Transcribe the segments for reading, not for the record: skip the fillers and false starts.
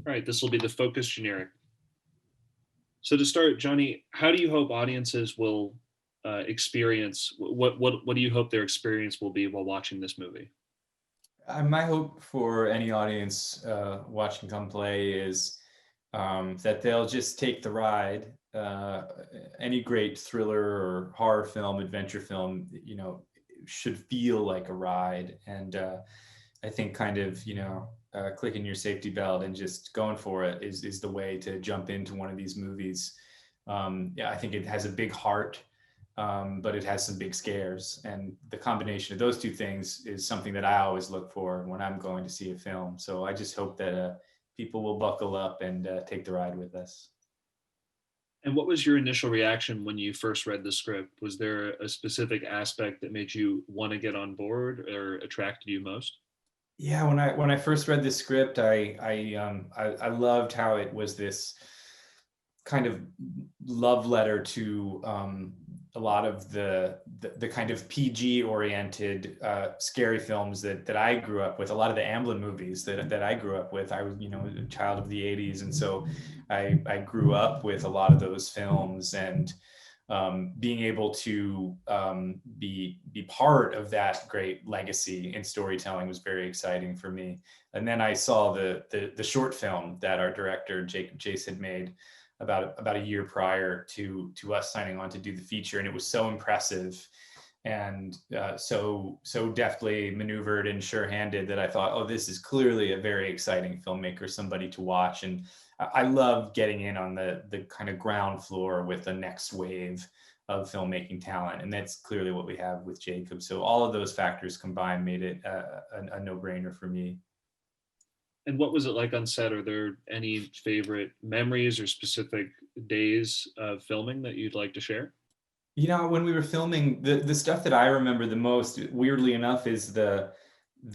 All right, this will be the focus generic. So to start, Johnny, how do you hope audiences will experience what do you hope their experience will be while watching this movie? My hope for any audience watching Come Play is that they'll just take the ride. Any great thriller or horror film, adventure film, should feel like a ride. And I think kind of, clicking your safety belt and just going for it is the way to jump into one of these movies. Yeah, I think it has a big heart, but it has some big scares. And the combination of those two things is something that I always look for when I'm going to see a film. So I just hope that people will buckle up and take the ride with us. And what was your initial reaction when you first read the script? Was there a specific aspect that made you want to get on board or attracted you most? Yeah, when I first read the script, I loved how it was this kind of love letter to a lot of the kind of PG oriented scary films that I grew up with. A lot of the Amblin movies that I grew up with. I was a child of the '80s, and so I grew up with a lot of those films and. Being able to be part of that great legacy in storytelling was very exciting for me. And then I saw the short film that our director Jace had made about a year prior to us signing on to do the feature, and it was so impressive and so deftly maneuvered and sure-handed that I thought, oh, this is clearly a very exciting filmmaker, somebody to watch. And I love getting in on the kind of ground floor with the next wave of filmmaking talent, and that's clearly what we have with Jacob. So all of those factors combined made it a no-brainer for me. And what was it like on set? Are there any favorite memories or specific days of filming that you'd like to share? When we were filming, the stuff that I remember the most, weirdly enough, is the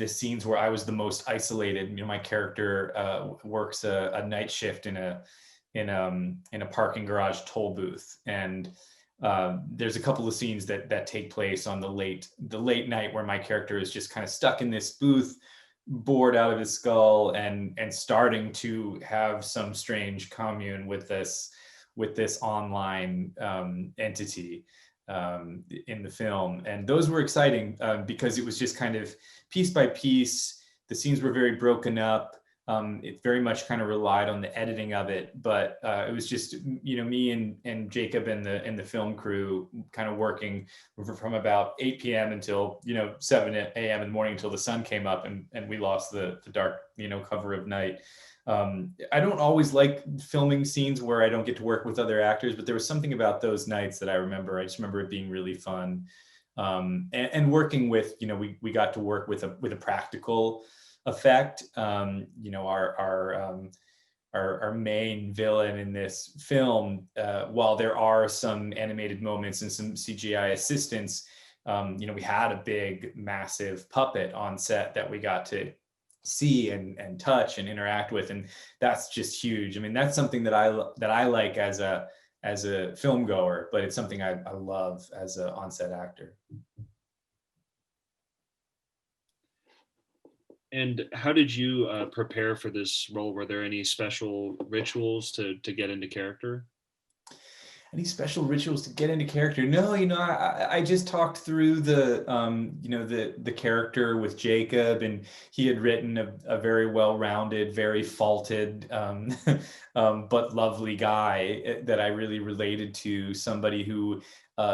scenes where I was the most isolated. My character works a night shift in a parking garage toll booth, and there's a couple of scenes that take place on the late night where my character is just kind of stuck in this booth, bored out of his skull, and starting to have some strange commune with this online entity in the film. And those were exciting because it was just kind of piece by piece. The scenes were very broken up. It very much kind of relied on the editing of it, but it was just me and Jacob and the film crew kind of working from about 8 p.m. until 7 a.m. in the morning until the sun came up and we lost the dark cover of night. I don't always like filming scenes where I don't get to work with other actors, but there was something about those nights that I remember. I just remember it being really fun. And working with, we got to work with a practical effect. Our main villain in this film, while there are some animated moments and some CGI assistance, we had a big, massive puppet on set that we got to see and touch and interact with, and that's just huge. I mean, that's something that I like as a film goer, but it's something I love as an on-set actor. And how did you prepare for this role? Were there any special rituals to get into character? Any special rituals to get into character? No, I just talked through the character with Jacob, and he had written a very well-rounded, very faulted, but lovely guy that I really related to. Somebody who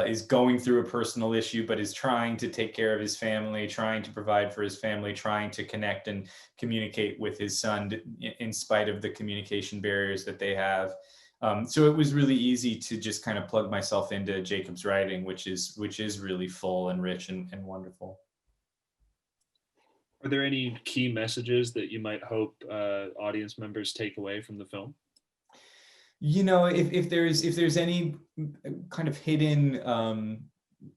is going through a personal issue, but is trying to take care of his family, trying to provide for his family, trying to connect and communicate with his son in spite of the communication barriers that they have. So it was really easy to just kind of plug myself into Jacob's writing, which is really full and rich and wonderful. Are there any key messages that you might hope audience members take away from the film? If there's any kind of hidden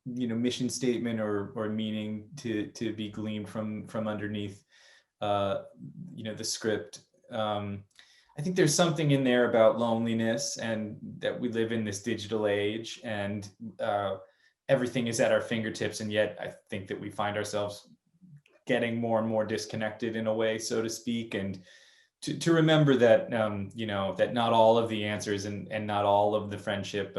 mission statement or meaning to be gleaned from underneath uh, the script. I think there's something in there about loneliness and that we live in this digital age and everything is at our fingertips, and yet I think that we find ourselves getting more and more disconnected in a way, so to speak. And to remember that that not all of the answers and not all of the friendship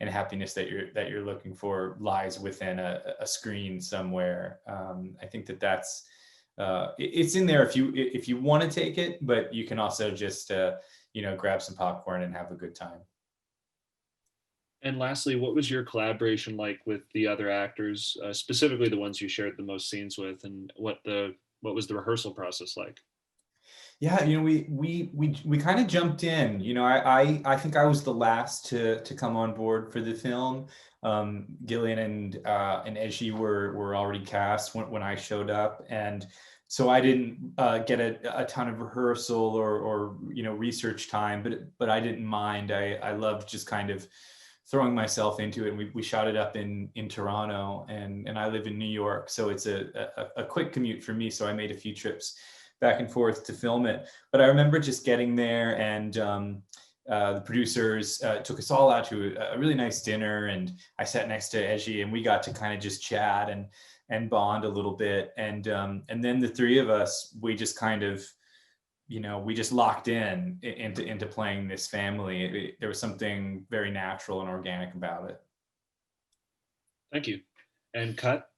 and happiness that you're looking for lies within a screen somewhere. I think that's it's in there if you want to take it, but you can also just grab some popcorn and have a good time. And lastly, what was your collaboration like with the other actors, specifically the ones you shared the most scenes with, and what was the rehearsal process like? Yeah, we kind of jumped in. I think I was the last to come on board for the film. Gillian and Azhy were already cast when I showed up, and so I didn't get a ton of rehearsal or research time, but I didn't mind. I loved just kind of throwing myself into it. And we shot it up in Toronto, and I live in New York, so it's a quick commute for me. So I made a few trips back and forth to film it. But I remember just getting there, and the producers took us all out to a really nice dinner, and I sat next to Azhy, and we got to kind of just chat and bond a little bit, and then the three of us, we just kind of we just locked into playing this family. There was something very natural and organic about it. Thank you. And cut.